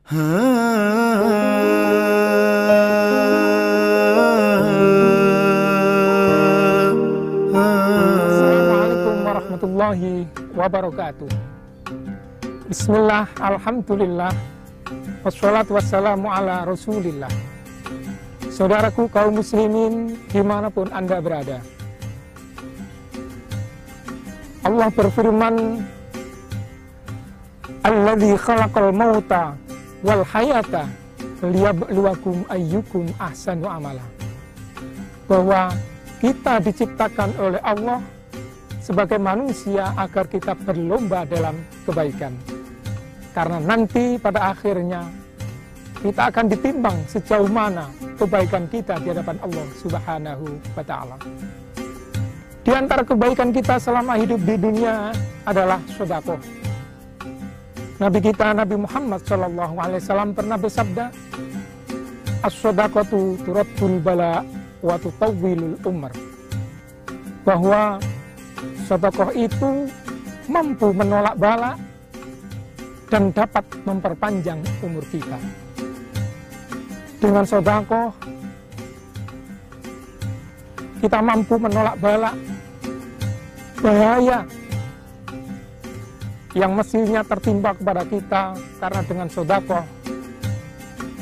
Assalamualaikum warahmatullahi wabarakatuh. Bismillah, alhamdulillah, wassalatu wassalamu ala rasulillah. Saudaraku kaum muslimin dimanapun Anda berada, Allah berfirman, alladzi khalaqal mauta wal hayata liyabluwakum ayyukum ahsanu amala. Bahwa kita diciptakan oleh Allah sebagai manusia agar kita berlomba dalam kebaikan. Karena nanti pada akhirnya kita akan ditimbang sejauh mana kebaikan kita di hadapan Allah Subhanahu wa ta'ala. Di antara kebaikan kita selama hidup di dunia adalah sedekah. Nabi kita Nabi Muhammad SAW pernah bersabda, as-shadaqatu turaddul bala wa tutawwilul umr. Bahwa sedekah itu mampu menolak bala dan dapat memperpanjang umur kita. Dengan sedekah kita mampu menolak bala, bahaya yang mestinya tertimpa kepada kita, karena dengan sedekah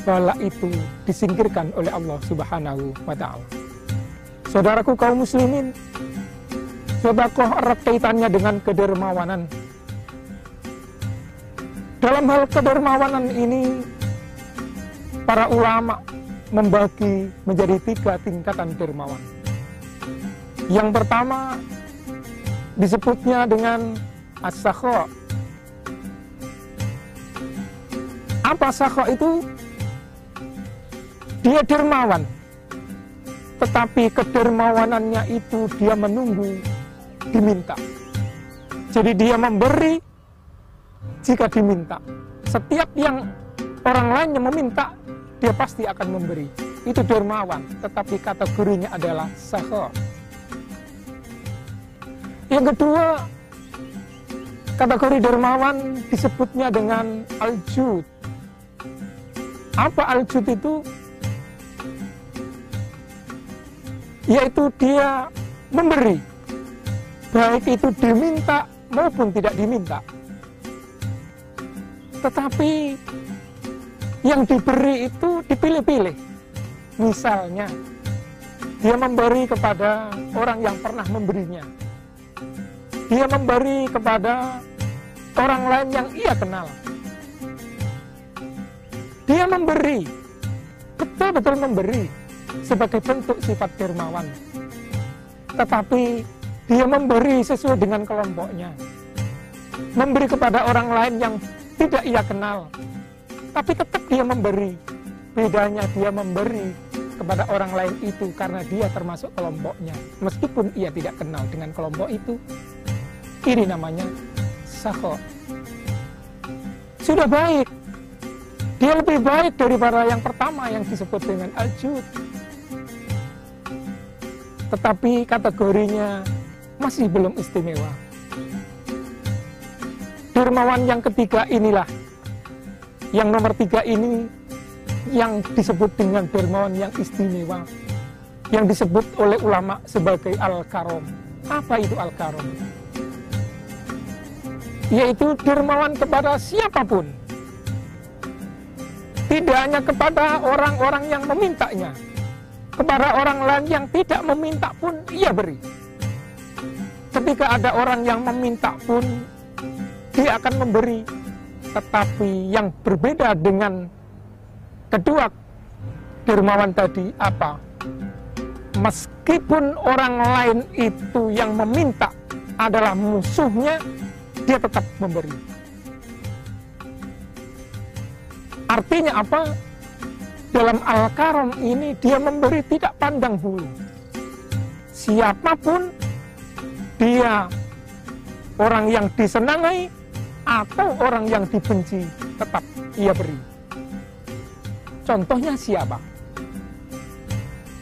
bala itu disingkirkan oleh Allah Subhanahu wa ta'ala. Saudaraku kaum muslimin, sedekah erat kaitannya dengan kedermawanan. Dalam hal kedermawanan ini, para ulama membagi menjadi 3 tingkatan dermawan. Yang pertama disebutnya dengan as-sakha. Apa sakha itu? Dia dermawan, tetapi kedermawanannya itu dia menunggu diminta. Jadi dia memberi jika diminta. Setiap yang orang lain yang meminta, dia pasti akan memberi. Itu dermawan, tetapi kategorinya adalah sakha. Yang kedua, kategori dermawan disebutnya dengan al-jud. Apa al-jud itu? Yaitu dia memberi, baik itu diminta maupun tidak diminta. Tetapi yang diberi itu dipilih-pilih. Misalnya, dia memberi kepada orang yang pernah memberinya. Dia memberi kepada orang lain yang ia kenal. Dia memberi, betul-betul memberi, sebagai bentuk sifat dermawan. Tetapi dia memberi sesuai dengan kelompoknya. Memberi kepada orang lain yang tidak ia kenal, tapi tetap dia memberi. Bedanya dia memberi kepada orang lain itu karena dia termasuk kelompoknya, meskipun ia tidak kenal dengan kelompok itu. Ini namanya sakha. Sudah baik. Dia lebih baik daripada yang pertama yang disebut dengan al-jud. Tetapi kategorinya masih belum istimewa. Dermawan yang ketiga inilah, yang nomor 3 ini, yang disebut dengan dermawan yang istimewa, yang disebut oleh ulama sebagai al-karom. Apa itu al-karom? Yaitu dermawan kepada siapapun, tidak hanya kepada orang-orang yang memintanya, kepada orang lain yang tidak meminta pun ia beri. Ketika ada orang yang meminta pun dia akan memberi. Tetapi yang berbeda dengan kedua dermawan tadi apa? Meskipun orang lain itu yang meminta adalah musuhnya, dia tetap memberi. Artinya apa? Dalam al-karom ini dia memberi tidak pandang bulu. Siapapun dia, orang yang disenangi atau orang yang dibenci, tetap ia beri. Contohnya siapa?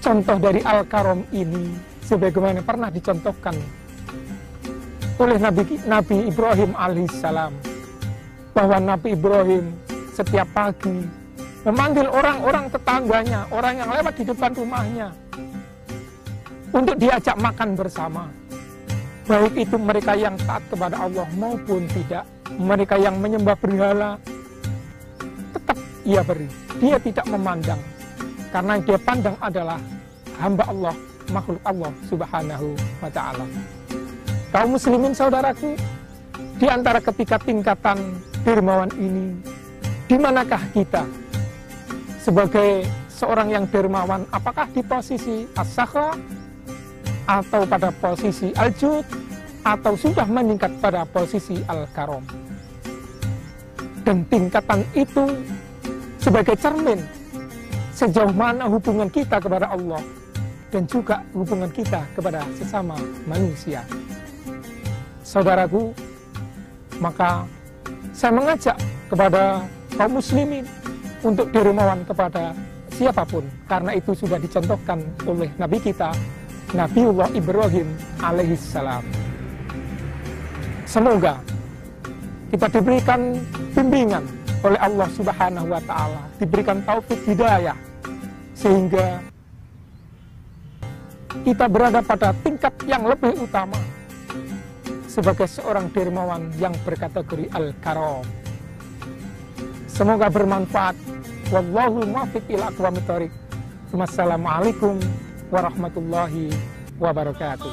Contoh dari al-karom ini sebagaimana pernah dicontohkan oleh Nabi Ibrahim alaihissalam, bahwa Nabi Ibrahim setiap pagi, memanggil orang-orang tetangganya, orang yang lewat di depan rumahnya, untuk diajak makan bersama. Baik itu mereka yang taat kepada Allah maupun tidak, mereka yang menyembah berhala, tetap ia beri. Dia tidak memandang, karena yang dia pandang adalah hamba Allah, makhluk Allah subhanahu wa ta'ala. Kaum muslimin saudaraku, di antara ketiga tingkatan dermawan ini, di manakah kita sebagai seorang yang dermawan? Apakah di posisi as-sakha, atau pada posisi al-jud, atau sudah meningkat pada posisi al-karom? Dan tingkatan itu sebagai cermin sejauh mana hubungan kita kepada Allah dan juga hubungan kita kepada sesama manusia. Saudaraku, maka saya mengajak kepada kaum muslimin untuk dermawan kepada siapapun, karena itu sudah dicontohkan oleh Nabi kita, Nabiullah Ibrahim alaihissalam. Semoga kita diberikan bimbingan oleh Allah subhanahu wa ta'ala, diberikan taufik hidayah, sehingga kita berada pada tingkat yang lebih utama sebagai seorang dermawan yang berkategori al-karom. Semoga bermanfaat. Wallahu muwaffiq ila aqwamit thoriq. Wassalamualaikum warahmatullahi wabarakatuh.